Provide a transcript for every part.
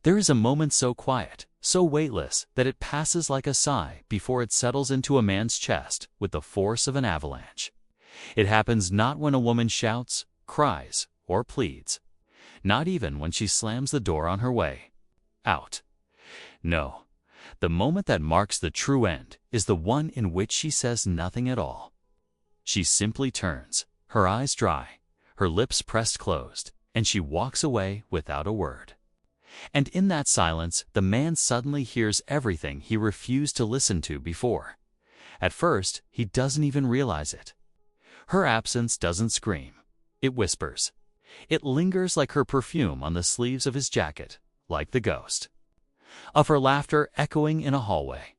There is a moment so quiet, so weightless, that it passes like a sigh before it settles into a man's chest with the force of an avalanche. It happens not when a woman shouts, cries, or pleads. Not even when she slams the door on her way out. No, the moment that marks the true end is the one in which she says nothing at all. She simply turns, her eyes dry, her lips pressed closed, and she walks away without a word. And in that silence, the man suddenly hears everything he refused to listen to before. At first, he doesn't even realize it. Her absence doesn't scream. It whispers. It lingers like her perfume on the sleeves of his jacket, like the ghost of her laughter echoing in a hallway.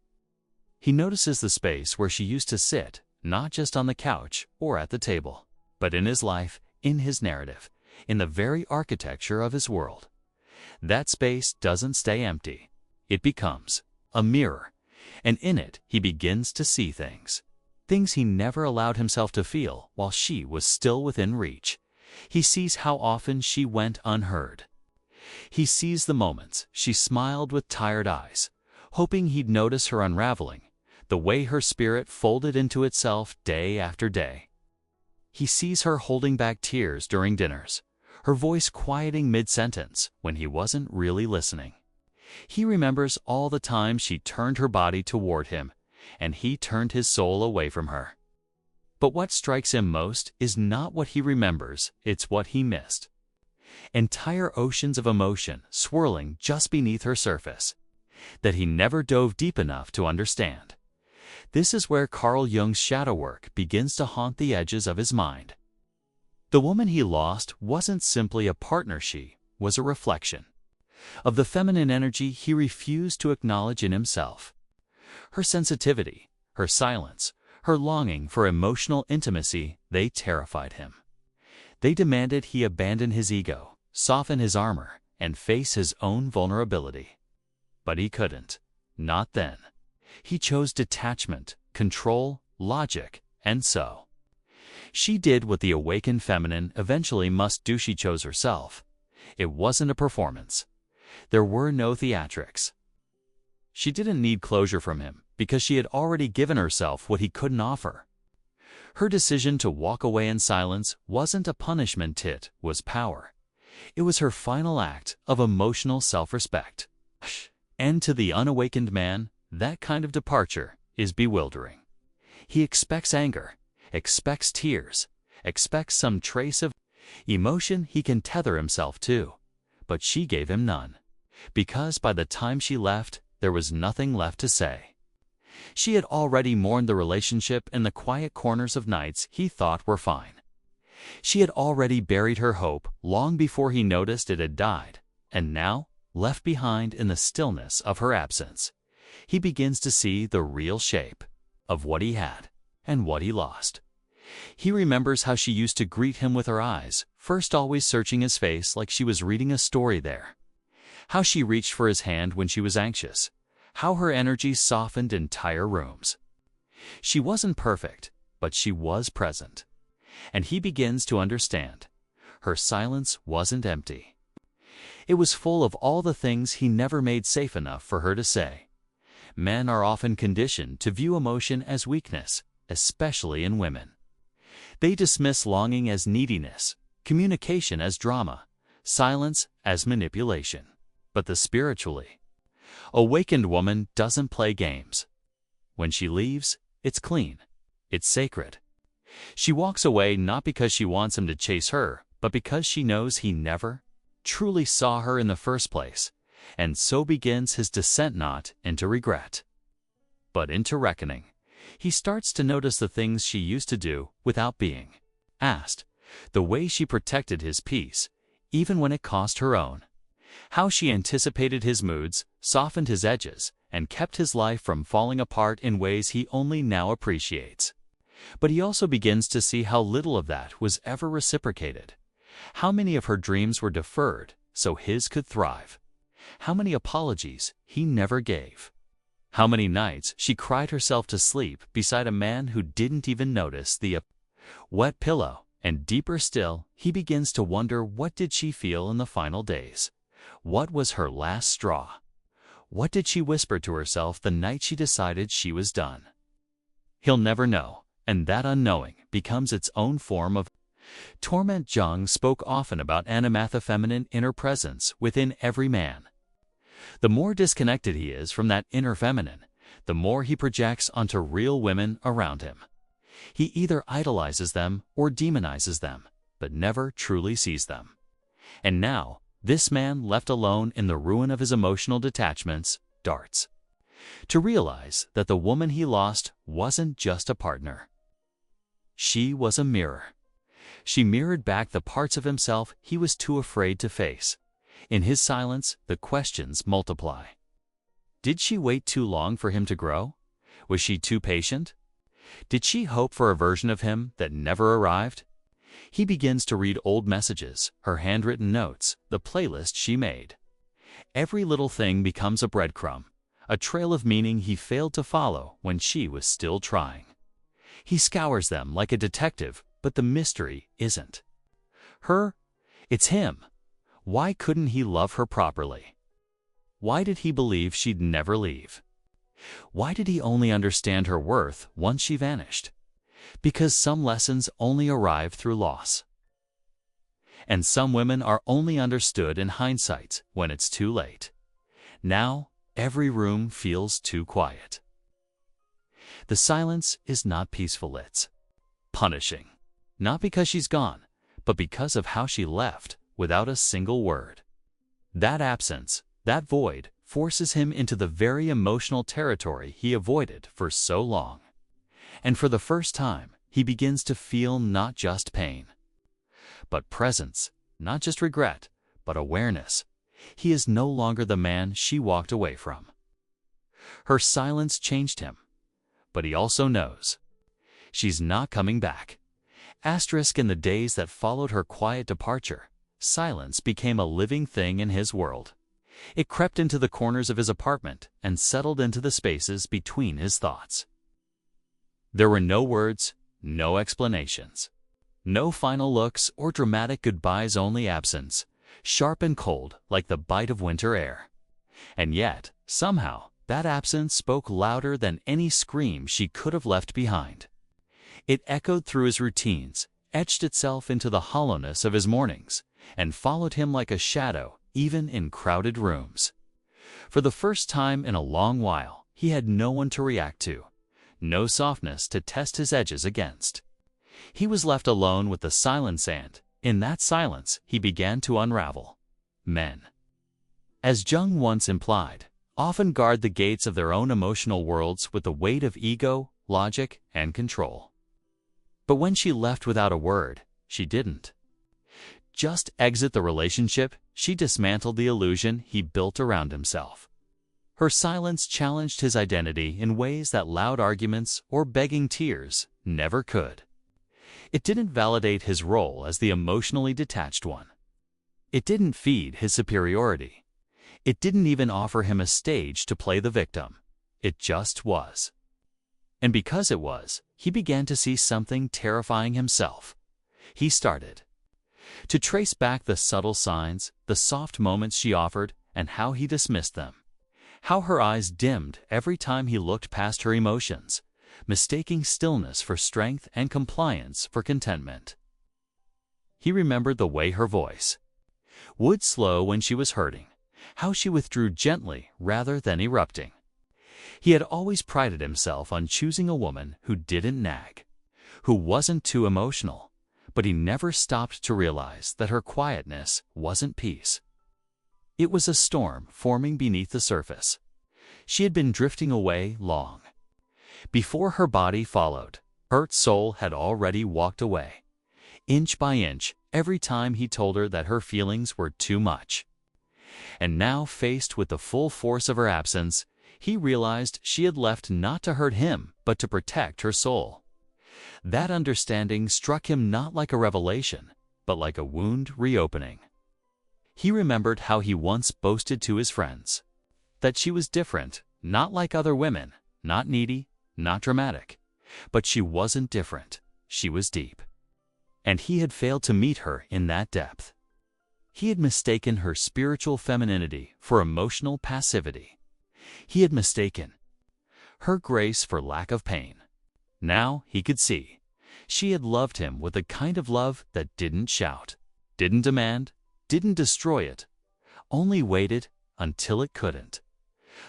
He notices the space where she used to sit, not just on the couch or at the table, but in his life, in his narrative, in the very architecture of his world. That space doesn't stay empty. It becomes a mirror, and in it he begins to see things he never allowed himself to feel while she was still within reach. He sees how often she went unheard. He sees the moments she smiled with tired eyes, hoping he'd notice her unraveling, the way her spirit folded into itself day after day. He sees her holding back tears during dinners, her voice quieting mid-sentence when he wasn't really listening. He remembers all the times she turned her body toward him, and he turned his soul away from her. But what strikes him most is not what he remembers, it's what he missed. Entire oceans of emotion swirling just beneath her surface, that he never dove deep enough to understand. This is where Carl Jung's shadow work begins to haunt the edges of his mind. The woman he lost wasn't simply a partner, she was a reflection of the feminine energy he refused to acknowledge in himself. Her sensitivity, her silence, her longing for emotional intimacy, they terrified him. They demanded he abandon his ego, soften his armor, and face his own vulnerability. But he couldn't. Not then. He chose detachment, control, logic, and so she did what the awakened feminine eventually must do. She chose herself. It wasn't a performance. There were no theatrics. She didn't need closure from him because she had already given herself what he couldn't offer. Her decision to walk away in silence wasn't a punishment, it was power. It was her final act of emotional self-respect. And to the unawakened man, that kind of departure is bewildering. He expects anger, expects tears, expects some trace of emotion he can tether himself to. But she gave him none, because by the time she left, there was nothing left to say. She had already mourned the relationship in the quiet corners of nights he thought were fine. She had already buried her hope long before he noticed it had died, and now, left behind in the stillness of her absence, he begins to see the real shape of what he had and what he lost. He remembers how she used to greet him with her eyes, first always searching his face like she was reading a story there. How she reached for his hand when she was anxious. How her energy softened entire rooms. She wasn't perfect, but she was present. And he begins to understand. Her silence wasn't empty. It was full of all the things he never made safe enough for her to say. Men are often conditioned to view emotion as weakness, especially in women. They dismiss longing as neediness, communication as drama, silence as manipulation. But the spiritually awakened woman doesn't play games. When she leaves, it's clean. It's sacred. She walks away not because she wants him to chase her, but because she knows he never truly saw her in the first place, and so begins his descent not into regret, but into reckoning. He starts to notice the things she used to do without being asked, the way she protected his peace, even when it cost her own. How she anticipated his moods, softened his edges, and kept his life from falling apart in ways he only now appreciates. But he also begins to see how little of that was ever reciprocated. How many of her dreams were deferred so his could thrive. How many apologies he never gave. How many nights she cried herself to sleep beside a man who didn't even notice the wet pillow. And deeper still, he begins to wonder, what did she feel in the final days? What was her last straw? What did she whisper to herself the night she decided she was done? He'll never know, and that unknowing becomes its own form of torment. Jung spoke often about animatha, feminine inner presence within every man. The more disconnected he is from that inner feminine, the more he projects onto real women around him. He either idolizes them or demonizes them, but never truly sees them. And now, this man left alone in the ruin of his emotional detachments, darts to realize that the woman he lost wasn't just a partner. She was a mirror. She mirrored back the parts of himself he was too afraid to face. In his silence, the questions multiply. Did she wait too long for him to grow? Was she too patient? Did she hope for a version of him that never arrived? He begins to read old messages, her handwritten notes, the playlist she made. Every little thing becomes a breadcrumb, a trail of meaning he failed to follow when she was still trying. He scours them like a detective, but the mystery isn't her, it's him. Why couldn't he love her properly? Why did he believe she'd never leave? Why did he only understand her worth once she vanished? Because some lessons only arrive through loss. And some women are only understood in hindsight when it's too late. Now, every room feels too quiet. The silence is not peaceful, it's punishing. Not because she's gone, but because of how she left without a single word. That absence, that void, forces him into the very emotional territory he avoided for so long. And for the first time, he begins to feel not just pain, but presence, not just regret, but awareness. He is no longer the man she walked away from. Her silence changed him, but he also knows she's not coming back. Asterisk, in the days that followed her quiet departure, silence became a living thing in his world. It crept into the corners of his apartment and settled into the spaces between his thoughts. There were no words, no explanations, no final looks or dramatic goodbyes, only absence, sharp and cold like the bite of winter air. And yet, somehow, that absence spoke louder than any scream she could have left behind. It echoed through his routines, etched itself into the hollowness of his mornings, and followed him like a shadow, even in crowded rooms. For the first time in a long while, he had no one to react to, no softness to test his edges against. He was left alone with the silence, and, in that silence, he began to unravel. Men, as Jung once implied, often guard the gates of their own emotional worlds with the weight of ego, logic, and control. But when she left without a word, she didn't just exit the relationship, she dismantled the illusion he built around himself. Her silence challenged his identity in ways that loud arguments or begging tears never could. It didn't validate his role as the emotionally detached one. It didn't feed his superiority. It didn't even offer him a stage to play the victim. It just was. And because it was, he began to see something terrifying himself. He started to trace back the subtle signs, the soft moments she offered, and how he dismissed them. How her eyes dimmed every time he looked past her emotions, mistaking stillness for strength and compliance for contentment. He remembered the way her voice would slow when she was hurting, how she withdrew gently rather than erupting. He had always prided himself on choosing a woman who didn't nag, who wasn't too emotional, but he never stopped to realize that her quietness wasn't peace. It was a storm forming beneath the surface. She had been drifting away long before her body followed. Her soul had already walked away, inch by inch, every time he told her that her feelings were too much. And now, faced with the full force of her absence, he realized she had left not to hurt him, but to protect her soul. That understanding struck him not like a revelation, but like a wound reopening. He remembered how he once boasted to his friends that she was different, not like other women, not needy, not dramatic. But she wasn't different, she was deep. And he had failed to meet her in that depth. He had mistaken her spiritual femininity for emotional passivity. He had mistaken her grace for lack of pain. Now he could see. She had loved him with a kind of love that didn't shout, didn't demand, didn't destroy it, only waited until it couldn't.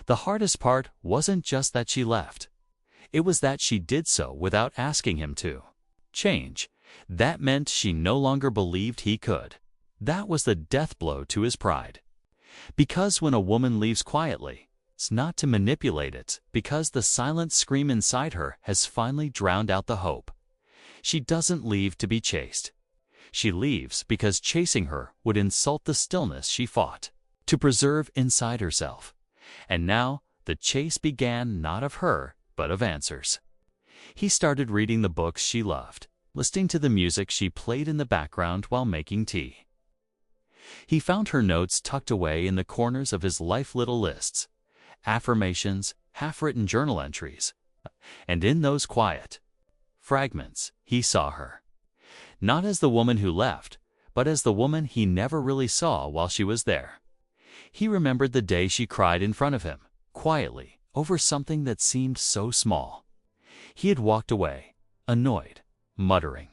The hardest part wasn't just that she left. It was that she did so without asking him to change. That meant she no longer believed he could. That was the death blow to his pride. Because when a woman leaves quietly, it's not to manipulate it, because the silent scream inside her has finally drowned out the hope. She doesn't leave to be chased. She leaves because chasing her would insult the stillness she fought to preserve inside herself. And now the chase began not of her, but of answers. He started reading the books she loved, listening to the music she played in the background while making tea. He found her notes tucked away in the corners of his life little lists, affirmations, half-written journal entries, and in those quiet fragments, he saw her. Not as the woman who left, but as the woman he never really saw while she was there. He remembered the day she cried in front of him, quietly, over something that seemed so small. He had walked away, annoyed, muttering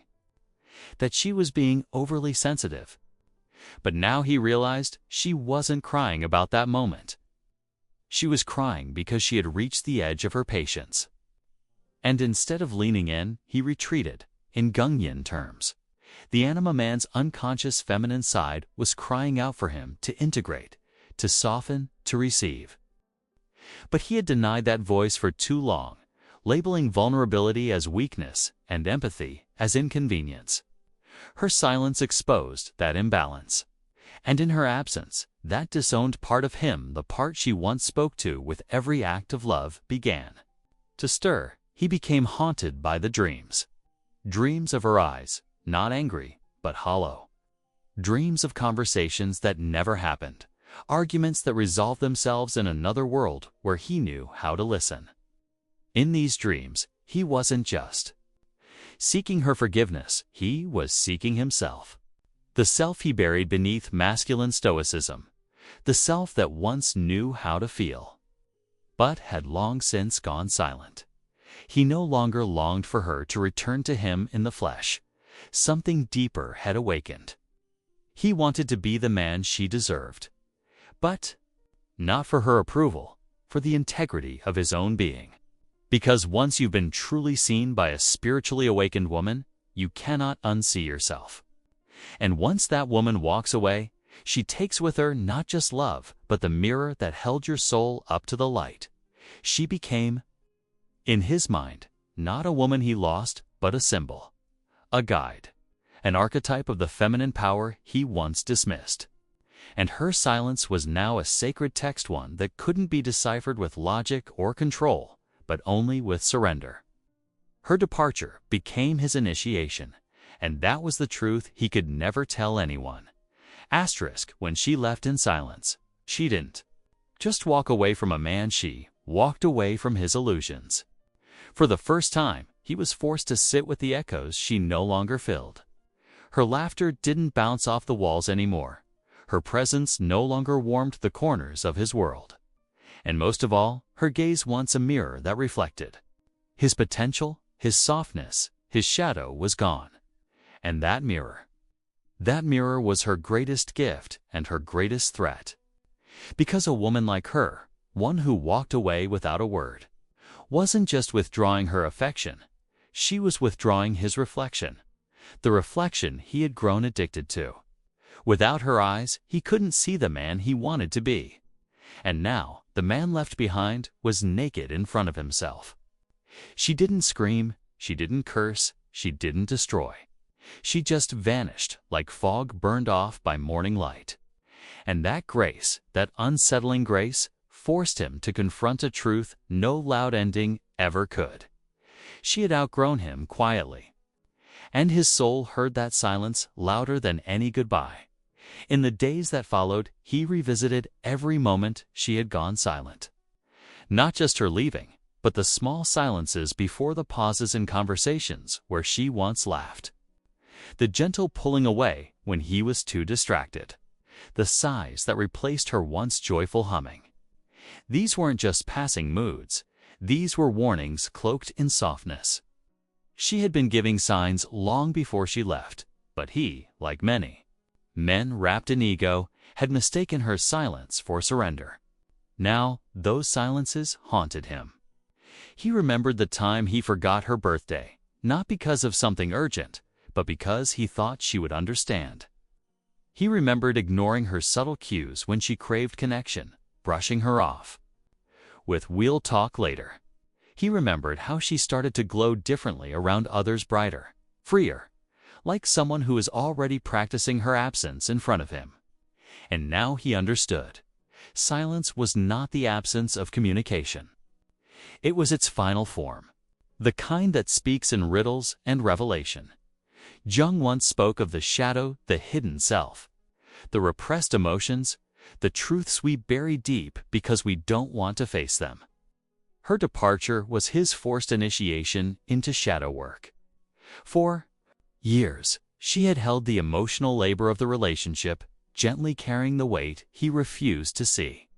that she was being overly sensitive. But now he realized she wasn't crying about that moment. She was crying because she had reached the edge of her patience. And instead of leaning in, he retreated, in Jungian terms. The anima man's unconscious feminine side was crying out for him to integrate, to soften, to receive. But he had denied that voice for too long, labeling vulnerability as weakness and empathy as inconvenience. Her silence exposed that imbalance. And in her absence, that disowned part of him, the part she once spoke to with every act of love, began to stir. He became haunted by the dreams. Dreams of her eyes, not angry, but hollow. Dreams of conversations that never happened. Arguments that resolved themselves in another world where he knew how to listen. In these dreams, he wasn't just seeking her forgiveness, he was seeking himself. The self he buried beneath masculine stoicism. The self that once knew how to feel, but had long since gone silent. He no longer longed for her to return to him in the flesh. Something deeper had awakened. He wanted to be the man she deserved. But not for her approval, for the integrity of his own being. Because once you've been truly seen by a spiritually awakened woman, you cannot unsee yourself. And once that woman walks away, she takes with her not just love, but the mirror that held your soul up to the light. She became, in his mind, not a woman he lost, but a symbol, a guide, an archetype of the feminine power he once dismissed. And her silence was now a sacred text, one that couldn't be deciphered with logic or control, but only with surrender. Her departure became his initiation, and that was the truth he could never tell anyone. Asterisk, when she left in silence, she didn't just walk away from a man, she walked away from his illusions. For the first time, he was forced to sit with the echoes she no longer filled. Her laughter didn't bounce off the walls anymore. Her presence no longer warmed the corners of his world. And most of all, her gaze once a mirror that reflected his potential, his softness, his shadow was gone. And that mirror was her greatest gift and her greatest threat. Because a woman like her, one who walked away without a word, wasn't just withdrawing her affection, she was withdrawing his reflection, the reflection he had grown addicted to. Without her eyes, he couldn't see the man he wanted to be. And now, the man left behind was naked in front of himself. She didn't scream, she didn't curse, she didn't destroy. She just vanished like fog burned off by morning light. And that grace, that unsettling grace, forced him to confront a truth no loud ending ever could. She had outgrown him quietly. And his soul heard that silence louder than any goodbye. In the days that followed, he revisited every moment she had gone silent. Not just her leaving, but the small silences before the pauses in conversations where she once laughed. The gentle pulling away when he was too distracted. the sighs that replaced her once joyful humming. These weren't just passing moods, these were warnings cloaked in softness. She had been giving signs long before she left, but he, like many men wrapped in ego, had mistaken her silence for surrender. Now, those silences haunted him. He remembered the time he forgot her birthday, not because of something urgent, but because he thought she would understand. He remembered ignoring her subtle cues when she craved connection, brushing her off with "we'll talk later." He remembered how she started to glow differently around others, brighter, freer, like someone who is already practicing her absence in front of him. And now he understood. Silence was not the absence of communication. It was its final form, the kind that speaks in riddles and revelation. Jung once spoke of the shadow, the hidden self, the repressed emotions, the truths we bury deep because we don't want to face them. Her departure was his forced initiation into shadow work. For years, she had held the emotional labor of the relationship, gently carrying the weight he refused to see.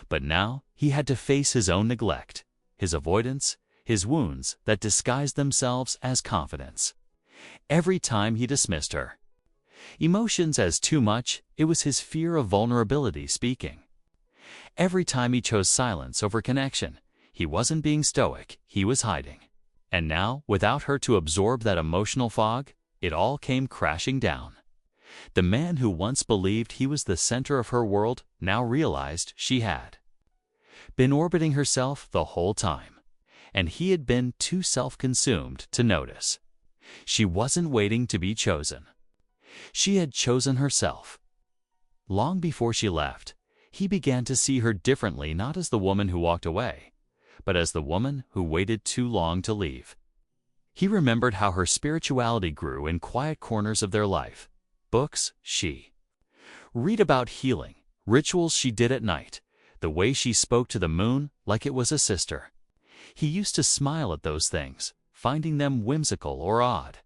But now he had to face his own neglect, his avoidance, his wounds that disguised themselves as confidence. Every time he dismissed her emotions as too much, it was his fear of vulnerability speaking. Every time he chose silence over connection, he wasn't being stoic, he was hiding. And now, without her to absorb that emotional fog, it all came crashing down. The man who once believed he was the center of her world now realized she had been orbiting herself the whole time, and he had been too self-consumed to notice. She wasn't waiting to be chosen. She had chosen herself. Long before she left, he began to see her differently, not as the woman who walked away, but as the woman who waited too long to leave. He remembered how her spirituality grew in quiet corners of their life. Books she read about healing, rituals she did at night, the way she spoke to the moon like it was a sister. He used to smile at those things, finding them whimsical or odd.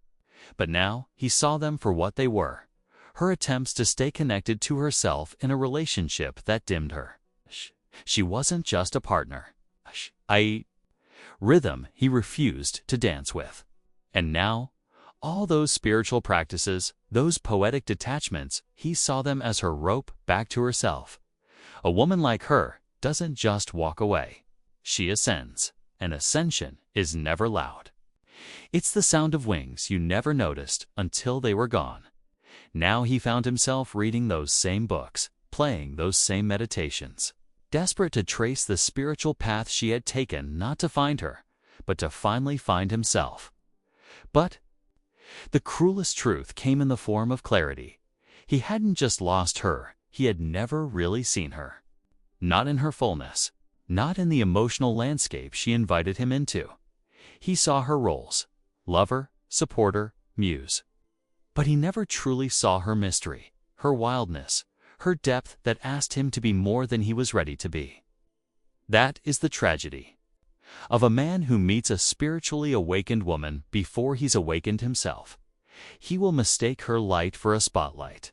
But now he saw them for what they were, her attempts to stay connected to herself in a relationship that dimmed her. She wasn't just a partner. Rhythm he refused to dance with. And now, all those spiritual practices, those poetic detachments, he saw them as her rope back to herself. A woman like her doesn't just walk away. She ascends, and ascension is never loud. It's the sound of wings you never noticed until they were gone. Now he found himself reading those same books, playing those same meditations, desperate to trace the spiritual path she had taken, not to find her, but to finally find himself. But the cruelest truth came in the form of clarity. He hadn't just lost her, he had never really seen her. Not in her fullness, not in the emotional landscape she invited him into. He saw her roles: lover, supporter, muse. But he never truly saw her mystery, her wildness, her depth that asked him to be more than he was ready to be. That is the tragedy of a man who meets a spiritually awakened woman before he's awakened himself. He will mistake her light for a spotlight.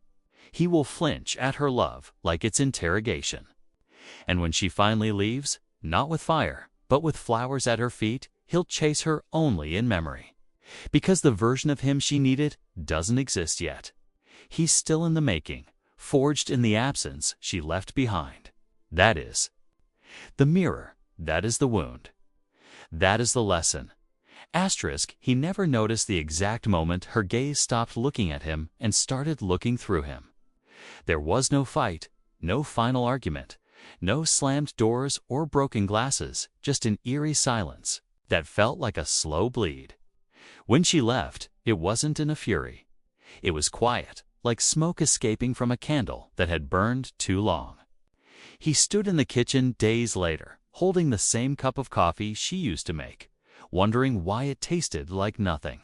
He will flinch at her love like it's interrogation. And when she finally leaves, not with fire, but with flowers at her feet, he'll chase her only in memory. Because the version of him she needed doesn't exist yet. He's still in the making, forged in the absence she left behind. That is the mirror, that is the wound. That is the lesson. He never noticed the exact moment her gaze stopped looking at him and started looking through him. There was no fight, no final argument, no slammed doors or broken glasses, just an eerie silence that felt like a slow bleed. When she left, it wasn't in a fury. It was quiet, like smoke escaping from a candle that had burned too long. He stood in the kitchen days later, holding the same cup of coffee she used to make, wondering why it tasted like nothing.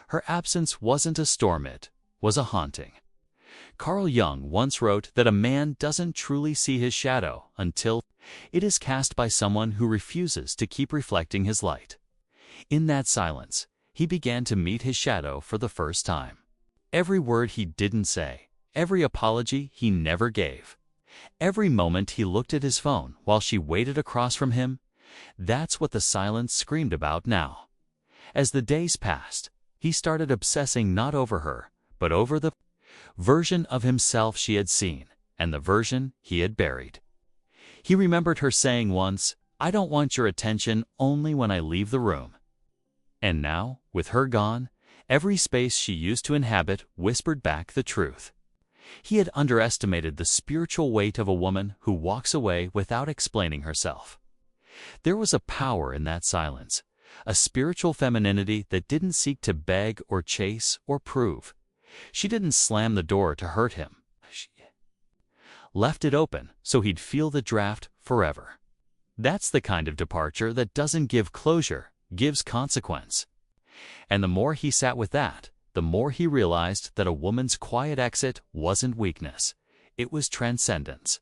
Her absence wasn't a storm, it was a haunting. Carl Jung once wrote that a man doesn't truly see his shadow until it is cast by someone who refuses to keep reflecting his light. In that silence, he began to meet his shadow for the first time. Every word he didn't say, every apology he never gave, every moment he looked at his phone while she waited across from him. That's what the silence screamed about now. As the days passed, he started obsessing not over her, but over the version of himself she had seen and the version he had buried. He remembered her saying once, "I don't want your attention only when I leave the room." And now, with her gone, every space she used to inhabit whispered back the truth. He had underestimated the spiritual weight of a woman who walks away without explaining herself. There was a power in that silence, a spiritual femininity that didn't seek to beg or chase or prove. She didn't slam the door to hurt him. She left it open so he'd feel the draft forever. That's the kind of departure that doesn't give closure, gives consequence. And the more he sat with that, the more he realized that a woman's quiet exit wasn't weakness, it was transcendence.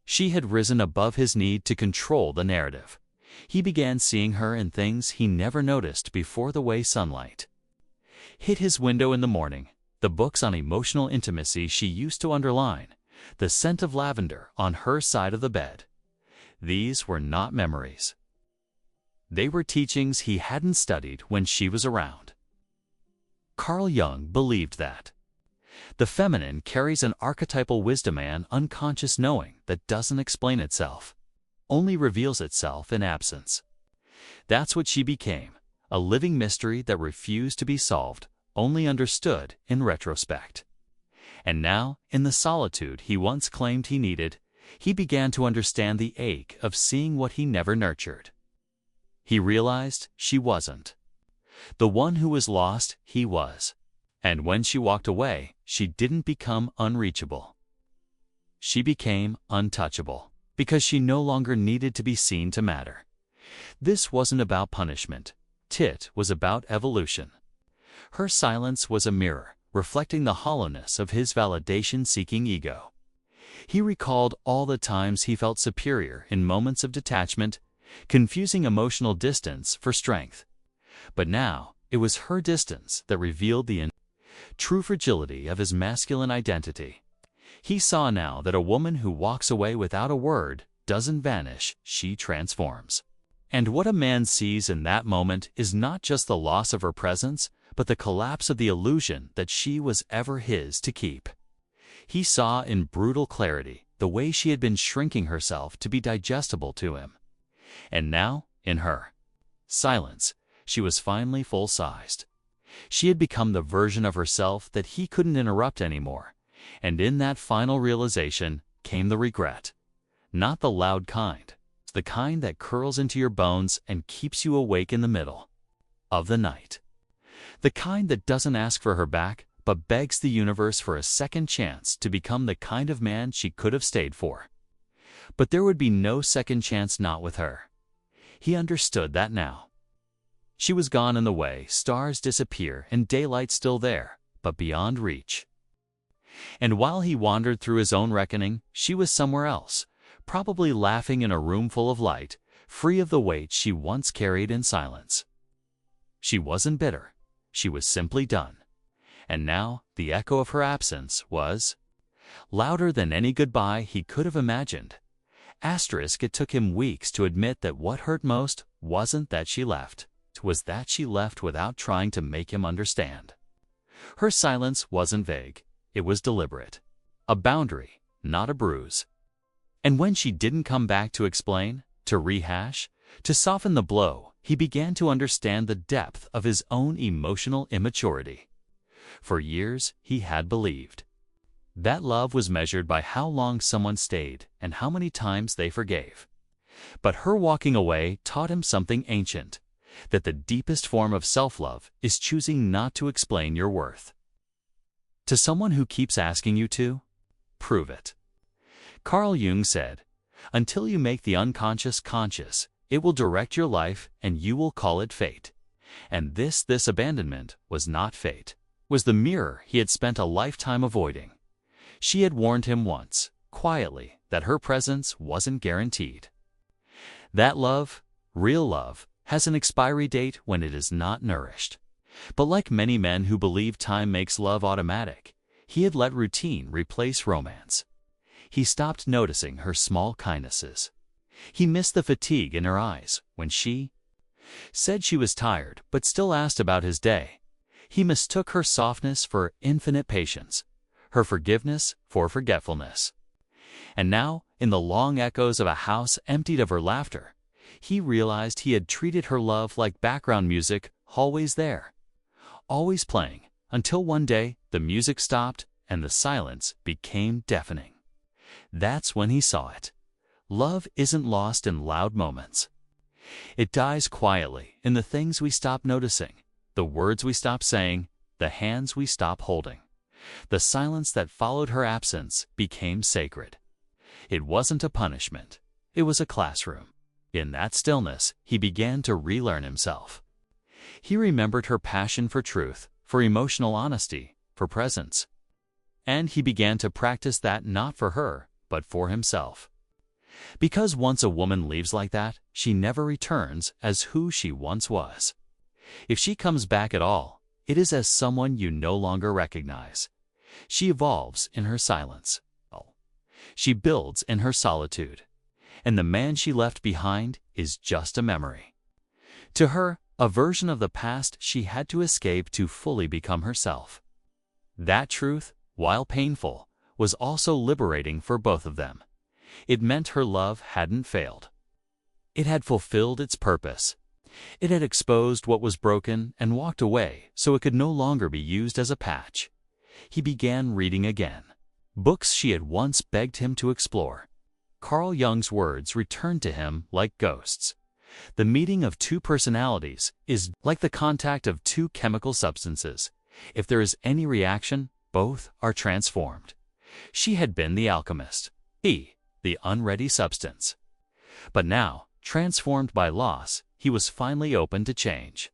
She had risen above his need to control the narrative. He began seeing her in things he never noticed before: the way sunlight hit his window in the morning, the books on emotional intimacy she used to underline, the scent of lavender on her side of the bed. These were not memories. They were teachings he hadn't studied when she was around. Carl Jung believed that the feminine carries an archetypal wisdom, an unconscious knowing that doesn't explain itself, only reveals itself in absence. That's what she became, a living mystery that refused to be solved, only understood in retrospect. And now, in the solitude he once claimed he needed, he began to understand the ache of seeing what he never nurtured. He realized she wasn't the one who was lost, he was. And when she walked away, she didn't become unreachable. She became untouchable, because she no longer needed to be seen to matter. This wasn't about punishment. It was about evolution. Her silence was a mirror, reflecting the hollowness of his validation-seeking ego. He recalled all the times he felt superior in moments of detachment, confusing emotional distance for strength. But now, it was her distance that revealed the true fragility of his masculine identity. He saw now that a woman who walks away without a word doesn't vanish, she transforms. And what a man sees in that moment is not just the loss of her presence, but the collapse of the illusion that she was ever his to keep. He saw in brutal clarity the way she had been shrinking herself to be digestible to him. And now, in her silence, she was finally full-sized. She had become the version of herself that he couldn't interrupt anymore, and in that final realization came the regret. Not the loud kind, the kind that curls into your bones and keeps you awake in the middle of the night. The kind that doesn't ask for her back, but begs the universe for a second chance to become the kind of man she could have stayed for. But there would be no second chance, not with her. He understood that now. She was gone in the way stars disappear and daylight still there, but beyond reach. And while he wandered through his own reckoning, she was somewhere else, probably laughing in a room full of light, free of the weight she once carried in silence. She wasn't bitter. She was simply done. And now, the echo of her absence was louder than any goodbye he could have imagined. It took him weeks to admit that what hurt most wasn't that she left. It was that she left without trying to make him understand. Her silence wasn't vague. It was deliberate. A boundary, not a bruise. And when she didn't come back to explain, to rehash, to soften the blow, he began to understand the depth of his own emotional immaturity. For years, he had believed that love was measured by how long someone stayed and how many times they forgave. But her walking away taught him something ancient, that the deepest form of self-love is choosing not to explain your worth to someone who keeps asking you to. Prove it. Carl Jung said, "Until you make the unconscious conscious, it will direct your life and you will call it fate." And this abandonment was not fate, was the mirror he had spent a lifetime avoiding. She had warned him once, quietly, that her presence wasn't guaranteed. That love, real love, has an expiry date when it is not nourished. But like many men who believe time makes love automatic, He had let routine replace romance. He stopped noticing her small kindnesses. He missed the fatigue in her eyes when she said she was tired but still asked about his day. He mistook her softness for infinite patience, her forgiveness for forgetfulness. And now, in the long echoes of a house emptied of her laughter, he realized he had treated her love like background music, always there, always playing, until one day the music stopped and the silence became deafening. That's when he saw it. Love isn't lost in loud moments. It dies quietly in the things we stop noticing, the words we stop saying, the hands we stop holding. The silence that followed her absence became sacred. It wasn't a punishment. It was a classroom. In that stillness, he began to relearn himself. He remembered her passion for truth, for emotional honesty, for presence. And he began to practice that not for her, but for himself. Because once a woman leaves like that, she never returns as who she once was. If she comes back at all, it is as someone you no longer recognize. She evolves in her silence. She builds in her solitude. And the man she left behind is just a memory. To her, a version of the past she had to escape to fully become herself. That truth, while painful, was also liberating for both of them. It meant her love hadn't failed. It had fulfilled its purpose. It had exposed what was broken and walked away so it could no longer be used as a patch. He began reading again. Books she had once begged him to explore. Carl Jung's words returned to him like ghosts. The meeting of two personalities is like the contact of two chemical substances. If there is any reaction, both are transformed. She had been the alchemist, he, the unready substance. But now, transformed by loss, he was finally open to change.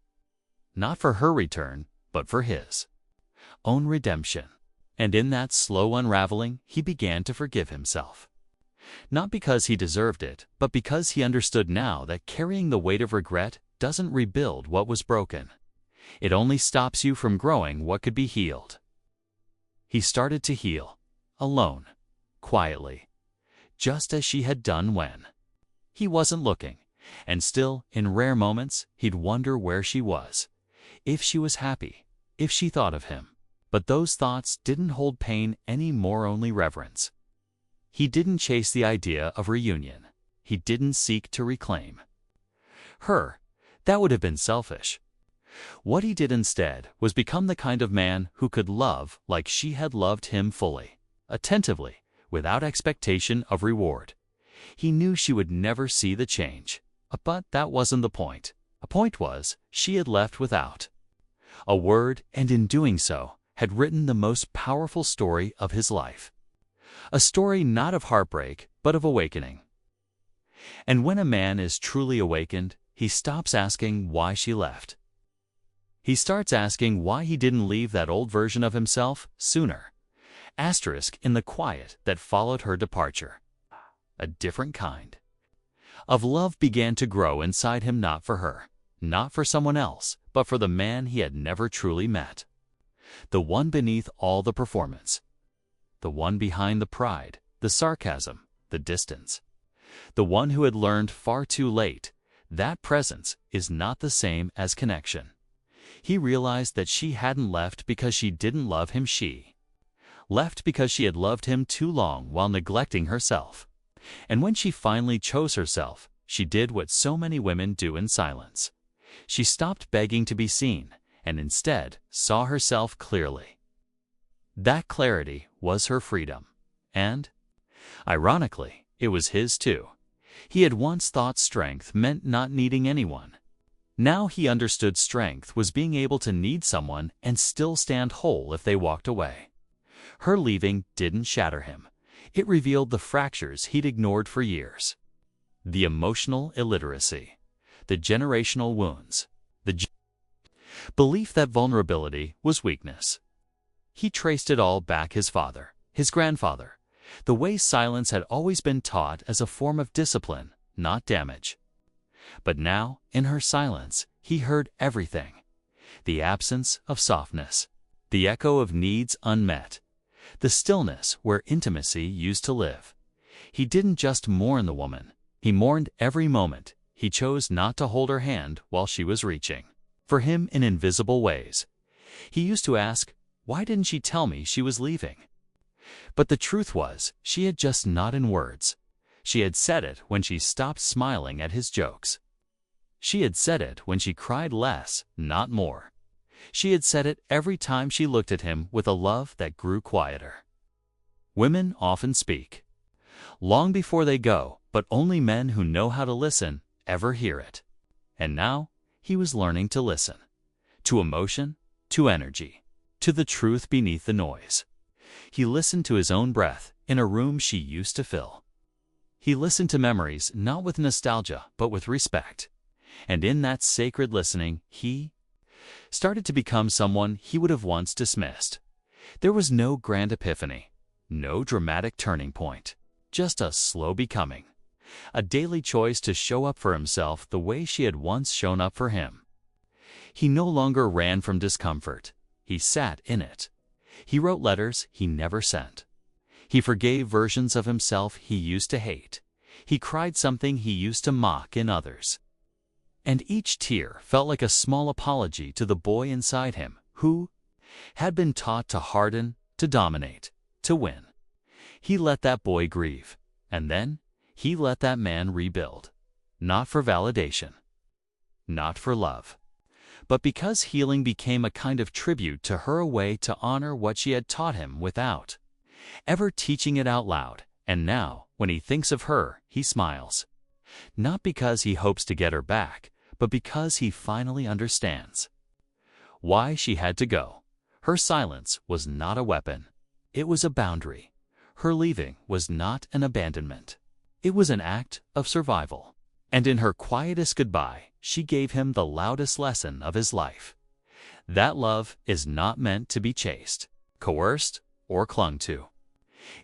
Not for her return, but for his own redemption. And in that slow unraveling, he began to forgive himself. Not because he deserved it, but because he understood now that carrying the weight of regret doesn't rebuild what was broken. It only stops you from growing what could be healed. He started to heal, alone, quietly, just as she had done when he wasn't looking, and still, in rare moments, he'd wonder where she was, if she was happy, if she thought of him. But those thoughts didn't hold pain any more, only reverence. He didn't chase the idea of reunion. He didn't seek to reclaim her. That would have been selfish. What he did instead was become the kind of man who could love like she had loved him, fully, attentively, without expectation of reward. He knew she would never see the change. But that wasn't the point. The point was, she had left without a word, and in doing so, had written the most powerful story of his life. A story not of heartbreak, but of awakening. And when a man is truly awakened, he stops asking why she left. He starts asking why he didn't leave that old version of himself sooner. Asterisk in the quiet that followed her departure. A different kind of love began to grow inside him, not for her, not for someone else, but for the man he had never truly met. The one beneath all the performance. The one behind the pride, the sarcasm, the distance. The one who had learned far too late that presence is not the same as connection. He realized that she hadn't left because she didn't love him. She left because she had loved him too long while neglecting herself. And when she finally chose herself, she did what so many women do in silence. She stopped begging to be seen, and instead saw herself clearly. That clarity was her freedom. And, ironically, it was his too. He had once thought strength meant not needing anyone. Now he understood strength was being able to need someone and still stand whole if they walked away. Her leaving didn't shatter him. It revealed the fractures he'd ignored for years. The emotional illiteracy, the generational wounds, the belief that vulnerability was weakness. He traced it all back: his father, his grandfather, the way silence had always been taught as a form of discipline, not damage. But now, in her silence, he heard everything. The absence of softness, the echo of needs unmet, the stillness where intimacy used to live. He didn't just mourn the woman, he mourned every moment he chose not to hold her hand while she was reaching for him in invisible ways. He used to ask, why didn't she tell me she was leaving? But the truth was, she had just not in words. She had said it when she stopped smiling at his jokes. She had said it when she cried less, not more. She had said it every time she looked at him with a love that grew quieter. Women often speak long before they go, but only men who know how to listen ever hear it. And now, he was learning to listen. To emotion, to energy, to the truth beneath the noise. He listened to his own breath in a room she used to fill. He listened to memories not with nostalgia, but with respect. And in that sacred listening, he started to become someone he would have once dismissed. There was no grand epiphany, no dramatic turning point, just a slow becoming. A daily choice to show up for himself the way she had once shown up for him. He no longer ran from discomfort. He sat in it. He wrote letters he never sent. He forgave versions of himself he used to hate. He cried something he used to mock in others. And each tear felt like a small apology to the boy inside him who had been taught to harden, to dominate, to win. He let that boy grieve, and then he let that man rebuild. Not for validation, not for love, but because healing became a kind of tribute to her, a way to honor what she had taught him without ever teaching it out loud. And now, when he thinks of her, he smiles. Not because he hopes to get her back, but because he finally understands why she had to go. Her silence was not a weapon. It was a boundary. Her leaving was not an abandonment. It was an act of survival. And in her quietest goodbye, she gave him the loudest lesson of his life. That love is not meant to be chased, coerced, or clung to.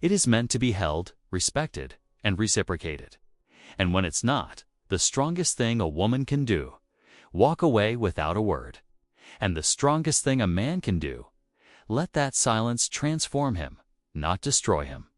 It is meant to be held, respected, and reciprocated. And when it's not, the strongest thing a woman can do, walk away without a word. And the strongest thing a man can do, let that silence transform him, not destroy him.